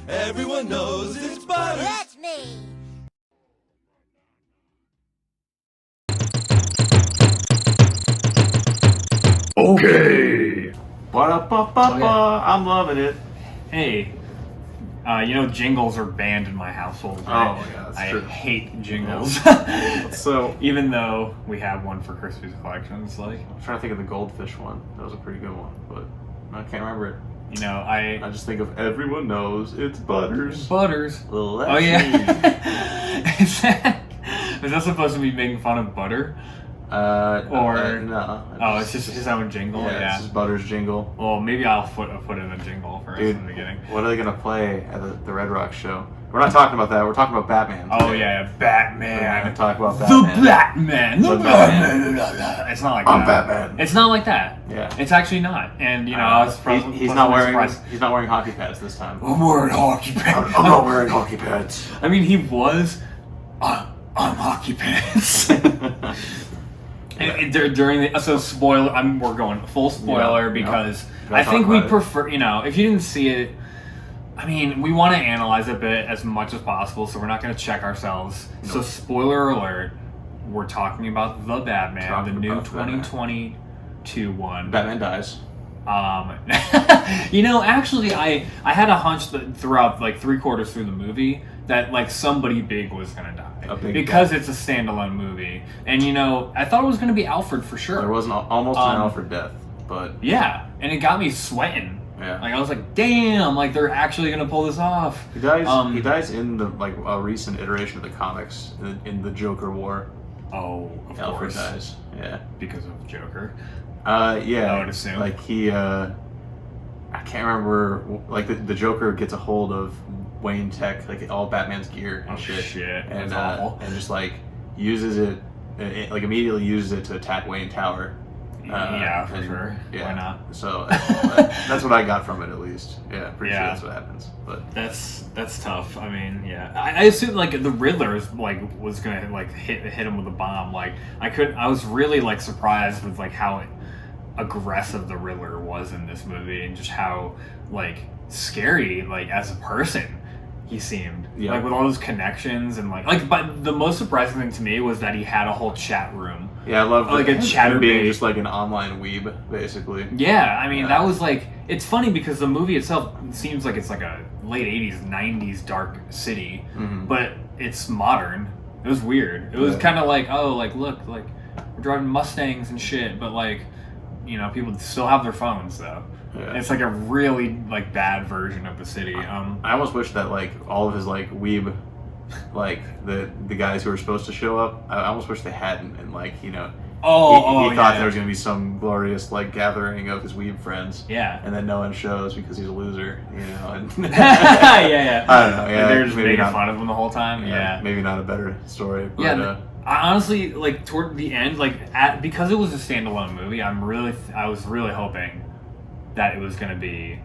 Everyone knows it's Butters. That's me. Okay. Ba-da-ba-ba-ba. I'm loving it. Hey, jingles are banned in my household. Oh, yeah, that's true. I hate jingles. So, Even though we have one for Christmas collections, like, I'm trying to think of the goldfish one. That was a pretty good one, but I can't remember it. I I just think of everyone knows it's Butters. Butters. Let's Oh see. yeah. is that supposed to be making fun of butter? No. It's just his own jingle. Yeah, it's just Butters jingle. Well, maybe I'll put in a jingle for us Dude, in the beginning. what are they gonna play at the Red Rock show? We're not talking about that. We're talking about Batman. Oh today. yeah, We're Batman. gonna talk about The Batman. Batman. The Batman. It's not like I'm that. Batman. It's not like that. Yeah. It's actually not. And I was he's not wearing hockey pads this time. I'm wearing hockey pants. I'm not wearing hockey pads. I mean, he was on hockey pants. And during the spoiler, we're going full spoiler because I think we prefer. If you didn't see it, I mean, we want to analyze a bit as much as possible, so we're not going to check ourselves. Nope. So, spoiler alert: we're talking about the Batman, the new 2022 one. Batman dies. Actually, I had a hunch that throughout like 3/4 through the movie that like somebody big was gonna die because it's a standalone movie, and I thought it was gonna be Alfred for sure. There was almost an Alfred death, but yeah, and it got me sweating. Yeah, like I was like, damn, like they're actually gonna pull this off. He dies. He dies in the a recent iteration of the comics in the Joker War. Oh, of Alfred course. dies. Yeah, because of Joker. Yeah. I would assume. Like he, I can't remember. Like the Joker gets a hold of Wayne Tech, like all Batman's gear and shit, and just like uses it, like immediately uses it to attack Wayne Tower. Yeah, for sure. Yeah. Why not? So that's what I got from it, at least. Yeah, pretty sure that's what happens. But that's tough. I mean, yeah, I assume like the Riddler was gonna like hit him with a bomb. Like I was really like surprised with like how aggressive the Riddler was in this movie and just how like scary like as a person he seemed. Like with all those connections and but the most surprising thing to me was that he had a whole chat room. Yeah, I love like a chatter being just like an online weeb, basically. Yeah, I mean that was like, it's funny because the movie itself seems like it's like a late 80s, 90s dark city, but it's modern. It was weird. It was kind of like, oh, like look, like we're driving Mustangs and shit, but like people still have their phones though. Yeah. It's like a really like bad version of the city. I almost wish that like all of his like weeb, like the guys who were supposed to show up, I almost wish they hadn't, and like he thought there was gonna be some glorious like gathering of his weeb friends. Yeah. And then no one shows because he's a loser. And yeah. I don't know. Yeah. They're just making fun of him the whole time. Yeah. Maybe not a better story. But, yeah. I honestly like toward the end, like because it was a standalone movie, I was really hoping that it was going to be,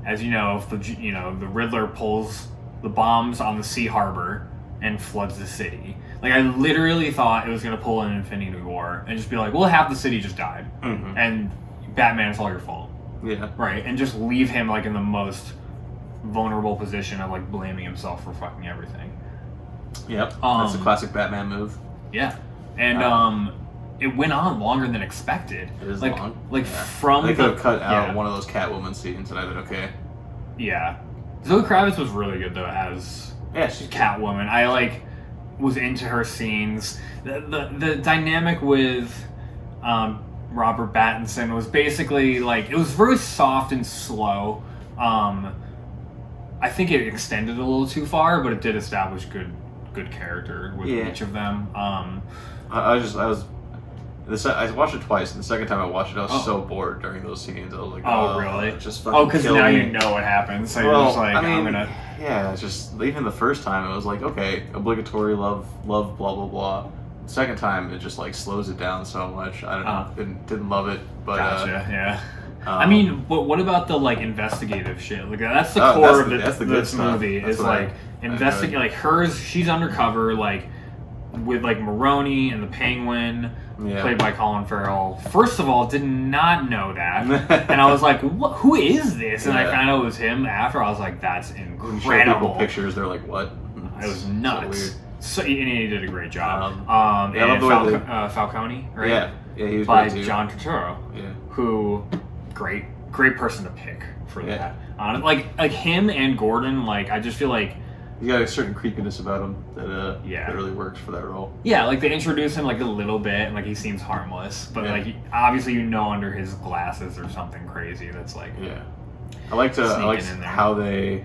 as if the Riddler pulls the bombs on the Sea Harbor and floods the city. Like I literally thought it was going to pull an Infinity War and just be like, well, half the city just died, and Batman, it's all your fault. Yeah. Right, and just leave him like in the most vulnerable position of like blaming himself for fucking everything. Yep. That's a classic Batman move. Yeah, and it went on longer than expected. It is like, long. Like from they could have cut out one of those Catwoman scenes, and I'd been okay. Yeah, Zoe Kravitz was really good though as she's Catwoman. I like was into her scenes. The dynamic with Robert Pattinson was basically like it was very soft and slow. I think it extended a little too far, but it did establish good character with each of them. I watched it twice, and the second time I watched it, I was so bored during those scenes. I was like, "Oh, really?" Just fucking because now you know what happens, so you're just like, I'm gonna. Yeah, it's just even the first time it was like, okay, obligatory love, blah blah blah. The second time it just like slows it down so much. I don't know, didn't love it, but gotcha, yeah. I mean, but what about the like investigative shit? Like that's the core of this movie. Is like investigate, like she's undercover, like with like Maroney and the Penguin, Yeah. played by Colin Farrell. First of all, did not know that, and I was like, "What? Who is this?" And I found out it was him after. I was like, "That's When you show incredible!" people pictures, they're like, "What?" It was nuts. So, and he did a great job. Yeah, I love the way Falcone, right? Yeah, he was by great too. John Turturro. Yeah. Who, great person to pick for that. Like him and Gordon. Like I just feel like He's got a certain creepiness about him that Yeah. really works for that role. yeah, like they introduce him like a little bit, and like he seems harmless, but Yeah. like obviously under his glasses or something crazy that's like Yeah, I liked in there. how they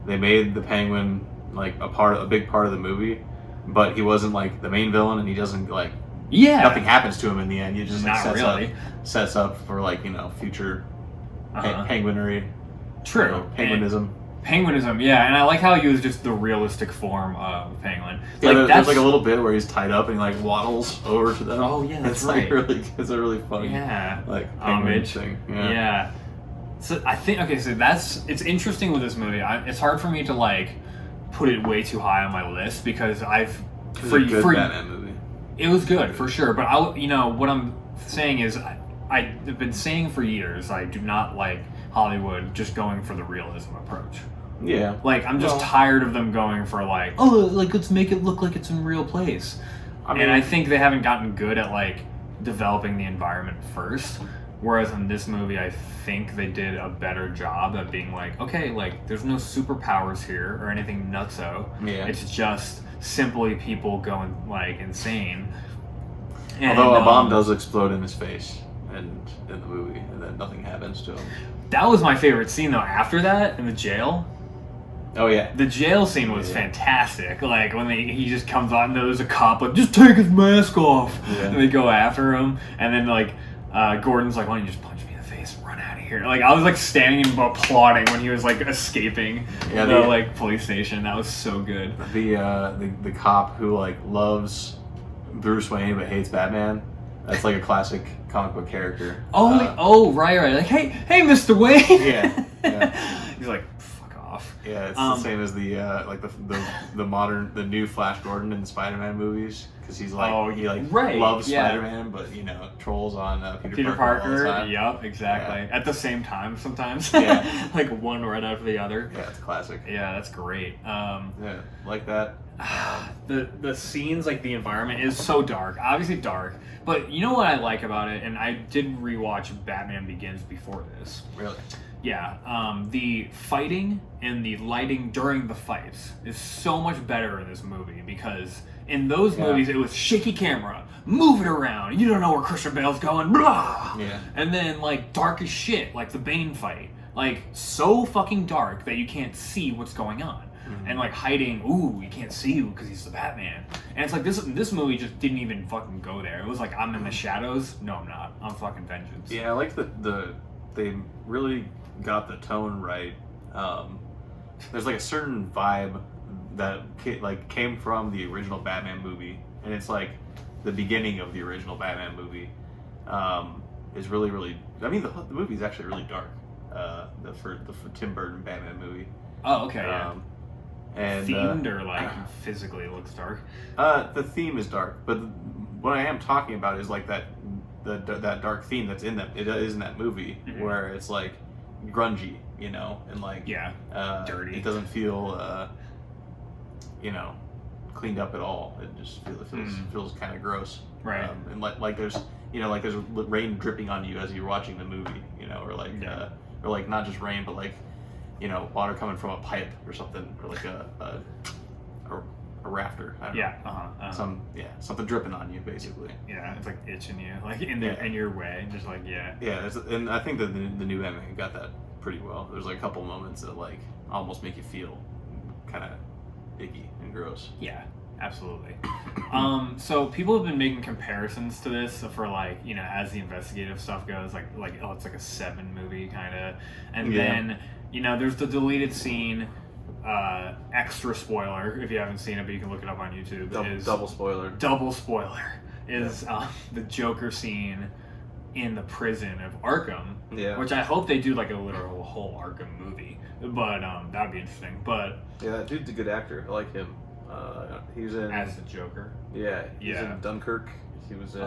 made the Penguin like a big part of the movie, but he wasn't like the main villain, and he doesn't like nothing happens to him in the end. He just like Not sets up for like future penguinery. True. Penguinism. Penguinism, yeah, and I like how he was just the realistic form of Penguin. Yeah, Like there's like a little bit where he's tied up and he like waddles over to them. Oh yeah, that's it's right. Like it's a really funny like penguin homage thing. Yeah. So I think it's interesting with this movie. It's hard for me to like put it way too high on my list because It's a good Batman movie. It was good for sure, but what I'm saying is I've been saying for years I do not like Hollywood just going for the realism approach. Yeah. Like I'm just tired of them going for like let's make it look like it's in a real place. And I think they haven't gotten good at like developing the environment first. Whereas in this movie, I think they did a better job at being like, okay, like there's no superpowers here or anything nutso. Yeah. It's just simply people going like insane. And, Although a bomb does explode in his face and in the movie, and then nothing happens to him. That was my favorite scene though. After that, in the jail. Oh yeah. The jail scene was fantastic. Like when he just comes out and there's a cop like, just take his mask off, and they go after him, and then like Gordon's like, why don't you just punch me in the face and run out of here? Like I was like standing and applauding when he was like escaping the like police station. That was so good. The cop who like loves Bruce Wayne but hates Batman. That's like a classic comic book character. Right. Like, hey, Mr. Wayne. Yeah. He's like, fuck off. Yeah, it's the same as the new Flash Gordon in the Spider-Man movies, because he's like loves Spider-Man, but trolls on Peter Parker all the time. Yep, exactly. Yeah. At the same time sometimes. Yeah. Like one right after the other. Yeah, it's classic. Yeah, that's great. Yeah, like that. The scenes, like the environment is so dark, obviously dark, but you know what I like about it, and I did rewatch Batman Begins before this. Really? Yeah, the fighting and the lighting during the fights is so much better in this movie, because in those movies it was shaky camera, move it around, you don't know where Christian Bale's going, blah! Yeah. And then like dark as shit, like the Bane fight, like so fucking dark that you can't see what's going on. And like hiding, you can't see you because he's the Batman. And it's like this movie just didn't even fucking go there. It was like, I'm in the shadows. No, I'm not. I'm fucking vengeance. Yeah, I like they really got the tone right. There's like a certain vibe that came from the original Batman movie, and it's like the beginning of the original Batman movie is really, really. I mean, the movie is actually really dark. For Tim Burton Batman movie. Oh, okay. Yeah. And themed or like physically it looks dark? The theme is dark, but what I am talking about is like that dark theme that's in that movie, where it's like grungy, and like dirty. It doesn't feel cleaned up at all. It just feels kind of gross, right? And like there's there's rain dripping on you as you're watching the movie, or like not just rain, but like water coming from a pipe or something, or like a rafter. I don't know. Something dripping on you, basically. Yeah, it's like itching you, like in your way, just like Yeah, and I think that the new Batman got that pretty well. There's like a couple moments that like almost make you feel kind of icky and gross. Yeah, absolutely. So people have been making comparisons to this for like as the investigative stuff goes, like it's like a 7 movie kind of, and then. There's the deleted scene, extra spoiler, if you haven't seen it, but you can look it up on YouTube. Double spoiler. Double spoiler is the Joker scene in the prison of Arkham, which I hope they do like a literal whole Arkham movie, but that'd be interesting. But yeah, that dude's a good actor. I like him. He was in as the Joker. Yeah, he's in Dunkirk. He was in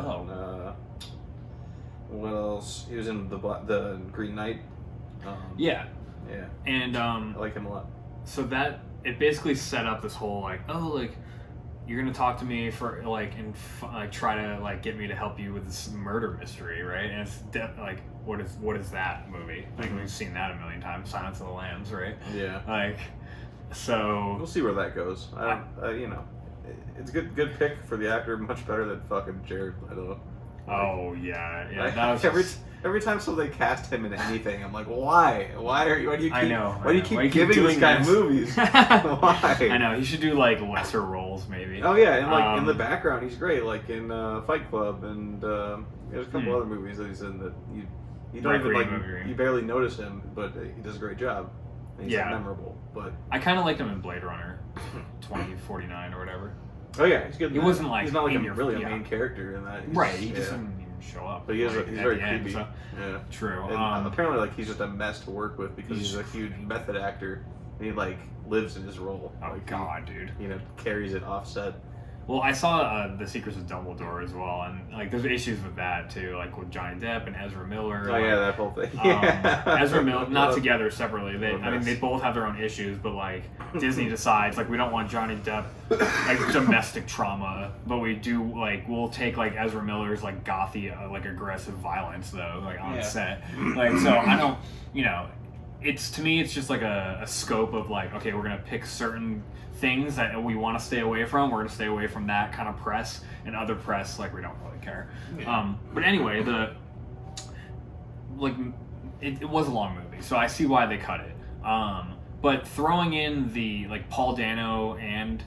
what else? He was in the Green Knight. Yeah. And I like him a lot. So that it basically set up this whole you're gonna talk to me for try to get me to help you with this murder mystery, right? And it's what is that movie? We've seen that a million times, Silence of the Lambs, right? Yeah. So we'll see where that goes. It's a good pick for the actor, much better than fucking Jared Leto. Oh yeah. That was every time somebody cast him in anything, I'm like, why? Why do you keep giving this guy movies? Why? I know he should do lesser roles maybe. Oh yeah, and in the background he's great, like in Fight Club, and there's a couple other movies that he's in that you don't even you barely notice him, but he does a great job. And he's memorable, but I kind of liked him in Blade Runner 2049 or whatever. Oh yeah, he's good. He wasn't he's not a main character in that. He just didn't even show up. But he's very creepy. So. Yeah, true. And apparently, he's just a mess to work with because he's a huge method actor, and he lives in his role. Oh god, dude. Carries it offset. Well, I saw The Secrets of Dumbledore as well, and there's issues with that too, with Johnny Depp and Ezra Miller. Oh yeah, that whole thing. Ezra Miller, not together, separately. They both have their own issues, but Disney decides we don't want Johnny Depp domestic trauma, but we do we'll take Ezra Miller's gothy aggressive violence though on set. So I don't it's to me it's just a scope of okay, we're gonna pick certain things that we want to stay away from. We're gonna stay away from that kind of press, and other press we don't really care. But anyway, it was a long movie, so I see why they cut it. But throwing in the Paul Dano and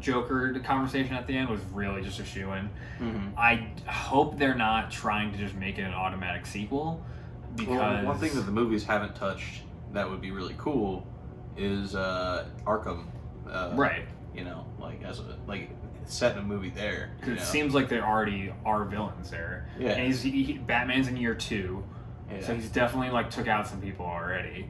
Joker conversation at the end was really just a shoo-in. I hope they're not trying to just make it an automatic sequel, because one thing that the movies haven't touched that would be really cool is Arkham. Right. As set in a movie there. Because it seems like there already are villains there. Yeah. And Batman's in year 2, so he's definitely took out some people already.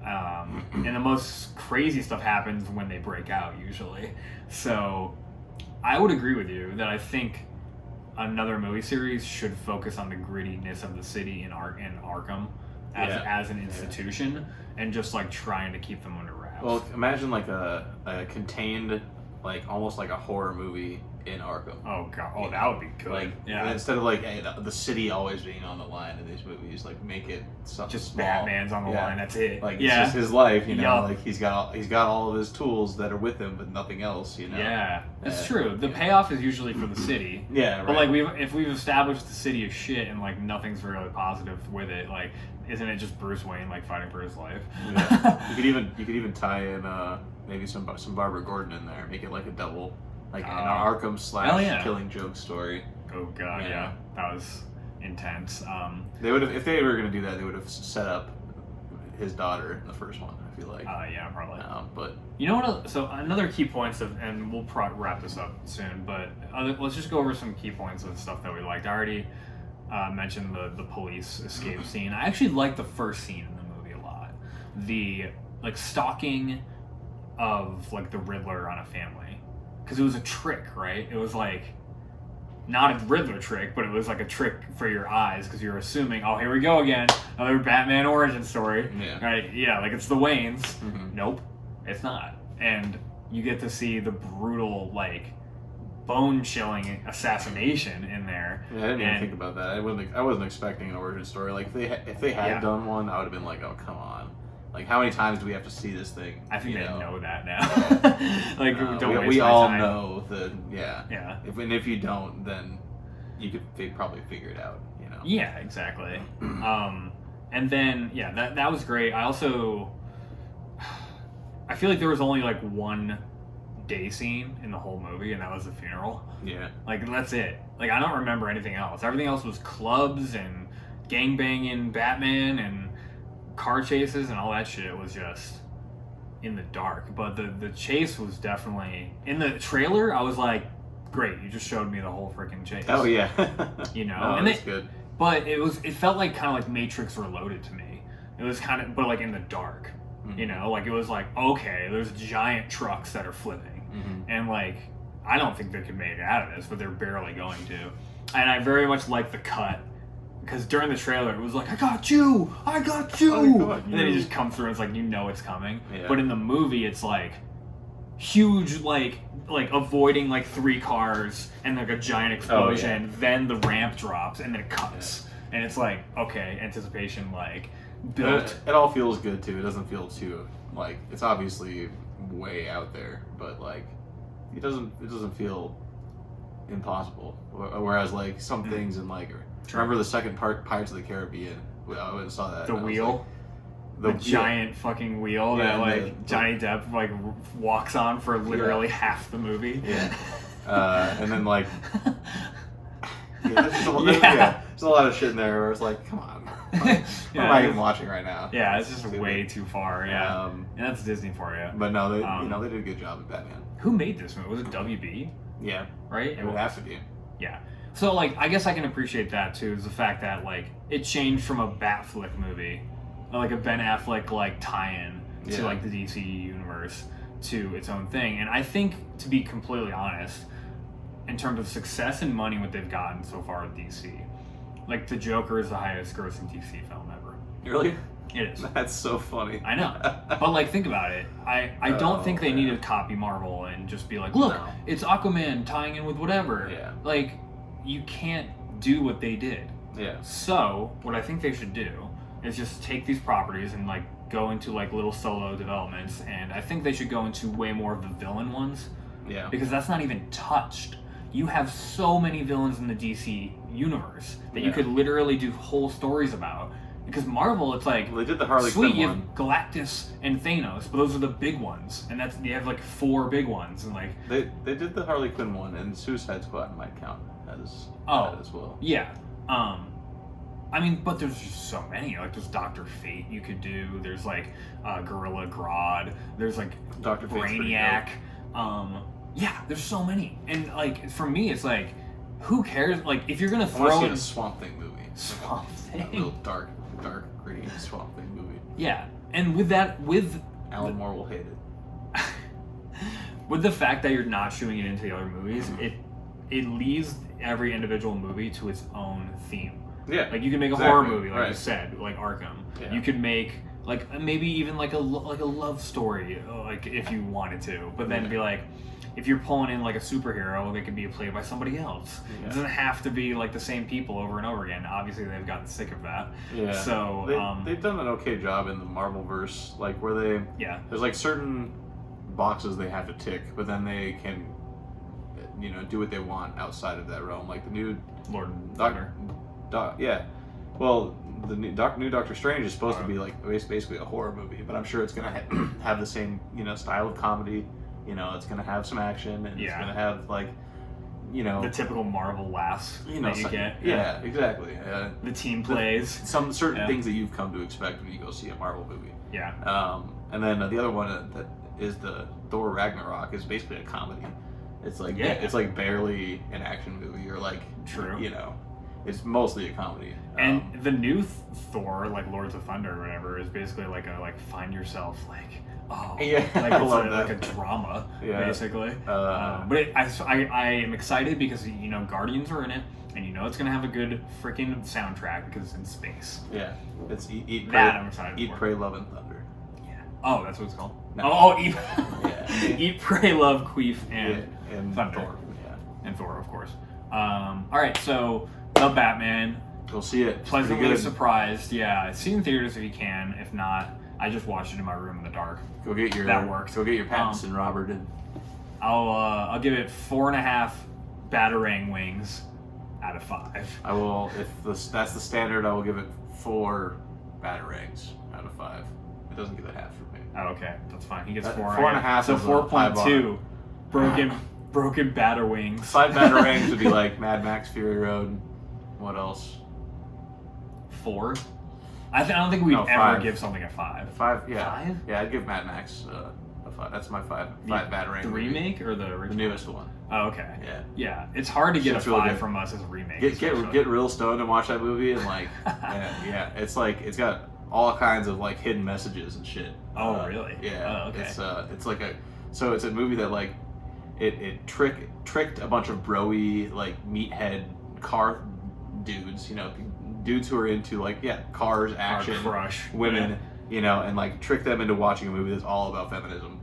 And the most crazy stuff happens when they break out usually. So I would agree with you that I think another movie series should focus on the grittiness of the city in Arkham as an institution, and just trying to keep them under wraps. Well, imagine a contained, almost like a horror movie in Arkham. Oh god, that would be good. Instead of the city always being on the line in these movies, make it something just small. Batman's on the line. That's it. It's just his life, he's got all of his tools that are with him, but nothing else. Yeah, that's true. The payoff is usually for the city. Yeah, right. But if we've established the city is shit and nothing's really positive with it, isn't it just Bruce Wayne fighting for his life? Yeah. you could even tie in maybe some Barbara Gordon in there, make it a double. An Arkham / Killing Joke story. Oh god, yeah. That was intense. They would have, if they were going to do that, they would have set up his daughter in the first one. I feel like. Yeah, probably. But you know what? So another key points and we'll wrap this up soon. But let's just go over some key points of stuff that we liked. I already mentioned the police escape scene. I actually liked the first scene in the movie a lot. The stalking of the Riddler on a family. Because it was a trick, right? It was not a Riddler trick, but it was a trick for your eyes, because you're assuming, oh, here we go again, another Batman origin story, right? Yeah, it's the Waynes. Nope, it's not. And you get to see the brutal, bone-chilling assassination in there. Yeah, I didn't even think about that. I wasn't expecting an origin story. If they had done one, I would have been oh, come on. How many times do we have to see this thing? I think they know that now. Don't waste we my all time. know Yeah. If you don't, then you could probably figure it out. Yeah, exactly. And then that was great. I also feel like there was only one day scene in the whole movie, and that was the funeral. Yeah. That's it. I don't remember anything else. Everything else was clubs and gangbanging Batman and car chases and all that shit was just in the dark. But the chase was definitely in the trailer. I was great, you just showed me the whole freaking chase. Oh yeah. No, and that's good. But it felt kind of Matrix Reloaded to me. It was kind of, but in the dark. It was okay, there's giant trucks that are flipping. And like, I don't think they could make it out of this, but they're barely going to. And I very much like the cut. Because during the trailer, it was like, I got you! I got you! And then he just comes through and it's like, you know it's coming. Yeah. But in the movie, it's like, huge, like avoiding like 3 cars and like a giant explosion. Then the ramp drops and then it cuts. Yeah. And it's like, okay, anticipation, like, built. It all feels good, too. It doesn't feel too, like, it's obviously way out there, but like, it doesn't feel impossible. Whereas, like, some things in, like, remember the second part, Pirates of the Caribbean? I went and saw that. The wheel? Like, the giant fucking wheel that, like, Johnny Depp, like, walks on for literally half the movie. Yeah. And then, like... there's a lot of shit in there where it's like, come on. Like, what am I even watching right now? Yeah, it's just way too far, and that's Disney for you. But no, they did a good job at Batman. Who made this movie? Was it WB? Yeah. Right? It would have to be. Yeah. So, like, I guess I can appreciate that, too, is the fact that, like, it changed from a Batflick movie, like a Ben Affleck, like, tie-in to, like, the DC universe to its own thing. And I think, to be completely honest, in terms of success and money, what they've gotten so far with DC, like, The Joker is the highest grossing DC film ever. Really? It is. That's so funny. I know. But, like, think about it. I don't think they need to copy Marvel and just be like, look, it's Aquaman tying in with whatever. Yeah. Like, you can't do what they did. Yeah. So, what I think they should do is just take these properties and, like, go into, like, little solo developments. And I think they should go into way more of the villain ones. Yeah. Because that's not even touched. You have so many villains in the DC universe that you could literally do whole stories about. Because Marvel, it's like, well, they did the Harley sweet, Quinn you one. have Galactus and Thanos, but those are the big ones, and that's you have like 4 big ones, and like they did the Harley Quinn one, and Suicide Squad might count as well. Yeah, I mean, but there's just so many. Like, there's Dr. Fate you could do. There's like Gorilla Grodd. There's like Dr. Brainiac. Yeah, there's so many, and like for me, it's like, who cares? Like, if you're gonna throw in a Swamp Thing movie, Swamp Thing, a real dark, gritty Swamp Thing movie. Yeah, and with Alan Moore will hate it. With the fact that you're not shooting it into the other movies, it leaves every individual movie to its own theme. Yeah, like you can make a horror movie, like you said, like Arkham. Yeah. You could make like maybe even like a love story, like if you wanted to, but then be like, if you're pulling in like a superhero, they could be played by somebody else. Yeah. It doesn't have to be like the same people over and over again. Obviously, they've gotten sick of that. Yeah. So they've done an okay job in the Marvelverse, like where they there's like certain boxes they have to tick, but then they can do what they want outside of that realm. Like the new Lord Well, the new Doctor Strange is supposed to be like basically a horror movie, but I'm sure it's gonna have the same style of comedy. It's gonna have some action, and it's gonna have like the typical Marvel laughs that you get. Yeah, exactly. The team plays some certain things that you've come to expect when you go see a Marvel movie. Yeah. And then the other one that is the Thor Ragnarok is basically a comedy. It's like it's like barely an action movie, or like it's mostly a comedy. And the new Thor, like Lords of Thunder or whatever, is basically like a find yourself like like it's like a drama basically. But I am excited because Guardians are in it, and it's gonna have a good freaking soundtrack because it's in space. Yeah, it's Eat I'm excited Eat, for. Pray, Love, and Thunder. Yeah. Oh, that's what it's called. No. Eat. Eat, Pray, Love, Queef, and Thunder. Thor. Yeah. And Thor, of course. All right, so the Batman. Go see it. Pleasantly surprised. Yeah, see it in theaters if you can. If not, I just watched it in my room in the dark. Go get your Pattinson, Robert, and I'll give it 4.5 Batarang wings out of 5. I will, that's the standard, I will give it 4 Batarangs out of 5. It doesn't get a half from me. Oh, okay, that's fine. He gets 4. 4.5. So 4.2 broken batter wings. 5 Batarangs would be like Mad Max Fury Road. What else? 4. I don't think we'd ever give something a 5. 5, yeah. 5? Yeah, I'd give Mad Max a 5. That's my 5 Batarang. The remake or the original? The newest one. Oh, okay. Yeah. Yeah, it's hard to get a 5 from us as a remake. Get real stoned and watch that movie, and like, it's like it's got all kinds of like hidden messages and shit. Oh, really? Yeah. Oh, okay. It's like it's a movie that like it tricked a bunch of bro-y, like, meathead car dudes, you know, dudes who are into, like, cars, action, crush, women, you know, and, like, trick them into watching a movie that's all about feminism.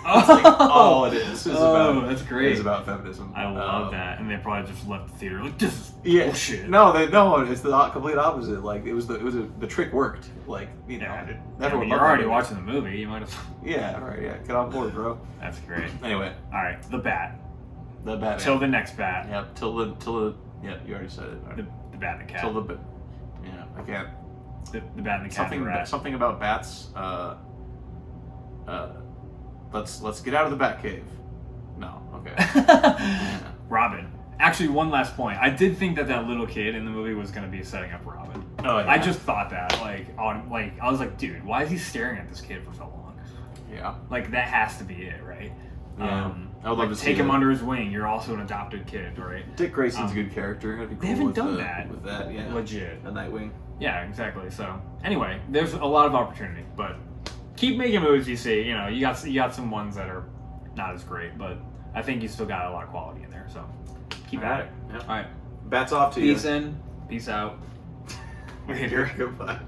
That's like all it is. That's great. It's about feminism. I love that. And they probably just left the theater like, this is bullshit. No, it's the complete opposite. Like, the trick worked. Like, you know, you're already watching the movie. You might as well. Yeah, right. Yeah, get on board, bro. That's great. Anyway, all right, the bat. The bat. Till the next bat. Yep. Till the. Yeah, you already said it. Right. The bat and the cat. Till the. Yeah, I can't. The bat and the cat. And the rat. Something about bats. Let's get out of the bat cave. No. Okay. Yeah. Robin. Actually, one last point. I did think that little kid in the movie was going to be setting up Robin. Oh, yeah. I just thought that. I was like, dude, why is he staring at this kid for so long? Yeah. Like, that has to be it, right? Yeah. I would love to take him under his wing. You're also an adopted kid, right? Dick Grayson's a good character. Cool they haven't done that. With that, yeah. Legit. A Nightwing. Yeah, exactly. So, anyway, there's a lot of opportunity, but keep making movies, you see. You know, you got some ones that are not as great, but I think you still got a lot of quality in there, so keep at it. Yep. All right. Bats off to you. Peace in. Peace out. Later. Goodbye.